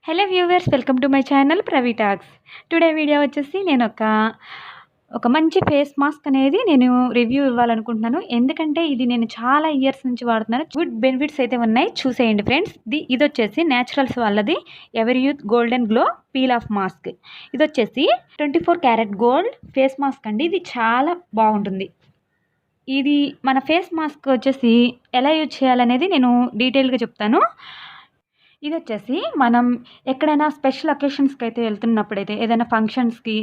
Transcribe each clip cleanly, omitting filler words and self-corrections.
Hello viewers, welcome to my channel Pravi talks. Today video వచ్చేసి నేను ఒక మంచి ఫేస్ మాస్క్ అనేది నేను రివ్యూ ఇవ్వాలనుకుంటున్నాను. ఎందుకంటే ఇది నేను చాలా ఇయర్స్ నుంచి వాడుతున్నాను. గుడ్ బెనిఫిట్స్ అయితే ఉన్నాయి, చూసేయండి ఫ్రెండ్స్. ఇది వచ్చేసి న్యాచురల్స్ వాళ్ళది Everyuth golden glow peel off mask. ఇది వచ్చేసి 24 క్యారెట్ గోల్డ్ ఫేస్ మాస్క్ అండి. ఇది చాలా బాగుంటుంది. ఇది మన ఫేస్ మాస్క్ వచ్చేసి ఎలా యూజ్ చేయాలనేది నేను డీటెయిల్గా చెప్తాను. ఇది వచ్చేసి మనం ఎక్కడైనా స్పెషల్ అకేషన్స్కి అయితే వెళ్తున్నప్పుడైతే ఏదైనా ఫంక్షన్స్కి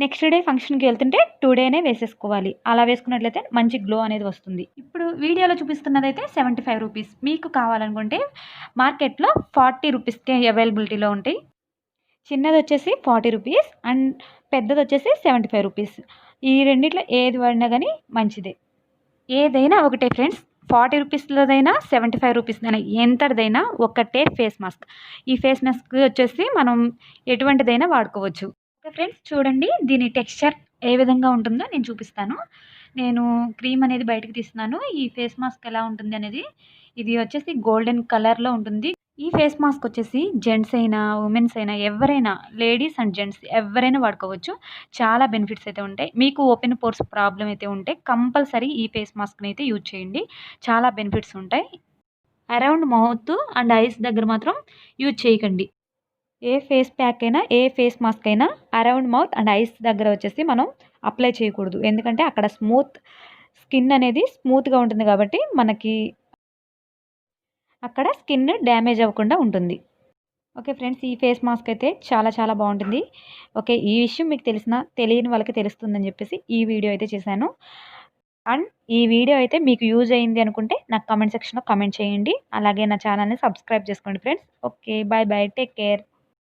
నెక్స్ట్ డే ఫంక్షన్కి వెళ్తుంటే 2 డేనే వేసేసుకోవాలి. అలా వేసుకున్నట్లయితే మంచి గ్లో అనేది వస్తుంది. ఇప్పుడు వీడియోలో చూపిస్తున్నదైతే 75 రూపీస్. మీకు కావాలనుకుంటే మార్కెట్లో 40 రూపీస్కే అవైలబిలిటీలో ఉంటాయి. చిన్నది వచ్చేసి 40 రూపీస్ అండ్ పెద్దది వచ్చేసి 75 రూపీస్. ఈ రెండిట్లో ఏది వాడినా కానీ మంచిదే. ఏదైనా ఒకటే ఫ్రెండ్స్, 40 రూపీస్లోదైనా 75 రూపీస్దైనా ఎంతటిదైనా ఒకటే ఫేస్ మాస్క్. ఈ ఫేస్ మాస్క్ వచ్చేసి మనం ఎటువంటిదైనా వాడుకోవచ్చు. ఓకే ఫ్రెండ్స్, చూడండి దీని టెక్స్చర్ ఏ విధంగా ఉంటుందో నేను చూపిస్తాను. నేను క్రీమ్ అనేది బయటకు తీస్తున్నాను. ఈ ఫేస్ మాస్క్ ఎలా ఉంటుంది అనేది. ఇది వచ్చేసి గోల్డెన్ కలర్లో ఉంటుంది. ఈ ఫేస్ మాస్క్ వచ్చేసి జెంట్స్ అయినా ఉమెన్స్ అయినా ఎవరైనా, లేడీస్ అండ్ జెంట్స్ ఎవరైనా వాడుకోవచ్చు. చాలా బెనిఫిట్స్ అయితే ఉంటాయి. మీకు ఓపెన్ పోర్స్ ప్రాబ్లం అయితే ఉంటే కంపల్సరీ ఈ ఫేస్ మాస్క్ని అయితే యూజ్ చేయండి. చాలా బెనిఫిట్స్ ఉంటాయి. అరౌండ్ మౌత్ అండ్ ఐస్ దగ్గర మాత్రం యూజ్ చేయకండి. ఏ ఫేస్ ప్యాక్ అయినా, ఏ ఫేస్ మాస్క్ అయినా అరౌండ్ మౌత్ అండ్ ఐస్ దగ్గర వచ్చేసి మనం అప్లై చేయకూడదు. ఎందుకంటే అక్కడ స్కిన్ అనేది స్మూత్గా ఉంటుంది కాబట్టి మనకి అక్కడ స్కిన్ డ్యామేజ్ అవ్వకుండా ఉంటుంది. ఓకే ఫ్రెండ్స్, ఈ ఫేస్ మాస్క్ అయితే చాలా చాలా బాగుంటుంది. ఓకే, ఈ విషయం మీకు తెలియని వాళ్ళకి తెలుస్తుందని చెప్పేసి ఈ వీడియో అయితే చేశాను. అండ్ ఈ వీడియో అయితే మీకు యూజ్ అయింది అనుకుంటే నాకు కామెంట్ సెక్షన్లో కామెంట్ చేయండి. అలాగే నా ఛానల్ని సబ్స్క్రైబ్ చేసుకోండి friends. Okay, bye bye, take care.